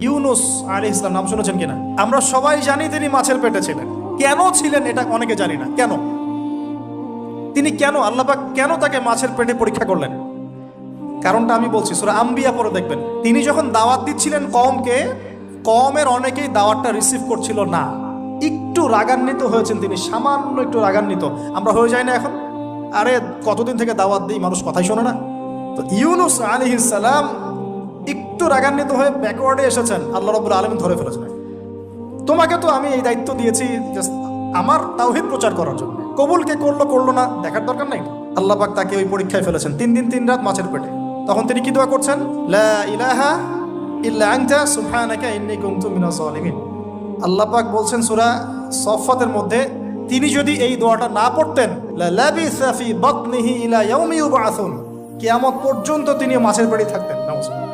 ইউনুস আলাইহিস সালাম নাম শুনেছেন কিনা? আমরা সবাই জানি তিনি মাছের পেটে ছিলেন। কেন ছিলেন এটা অনেকে জানি না। কেন তিনি আল্লাহ পাক কেন তাকে মাছের পেটে পরীক্ষা করলেন? কারণটা আমি বলছি, সূরা আম্বিয়া পড়ে দেখবেন। তিনি যখন দাওয়াত দিচ্ছিলেন কওমকে, কওমের অনেকেই দাওয়াতটা রিসিভ করছিল না। একটু রাগান্বিত হয়েছেন তিনি, সামান্য একটু রাগান্বিত। আমরা হয়ে যাই না এখন? আরে কতদিন থেকে দাওয়াত দিই, মানুষ কথাই শোনে না। তো ইউনুস আলাইহিস সালাম একটু রাগান্বিত হয়ে ব্যাকওয়ার্ডে এসেছেন। আল্লাহ রাব্বুল আলামিন ধরে ফেলেছেন, তোমাকে তো আমি এই দায়িত্ব দিয়েছি জাস্ট আমার তাওহীদ প্রচার করার জন্য। কবুল কে করলো না দেখার দরকার নাই। আল্লাহ পাক তাকে ওই পরীক্ষায় ফেলেছেন, 3 দিন 3 রাত মাছের পেটে। তখন তিনি কি দোয়া করছেন? লা ইলাহা ইল্লা আনতা সুবহানাকা ইন্নী কুনতু মিনাজ জালিমিন। আল্লাহ পাক বলছেন সূরা সফফাতের মধ্যে, তিনি যদি এই দোয়াটা না পড়তেন, লা লাবিসা ফি বাতনিহি ইলা ইয়াউমি ইউবআসুন, কিয়ামত পর্যন্ত তিনি মাছের পেটে থাকতেন। নাউজুবিল্লাহ।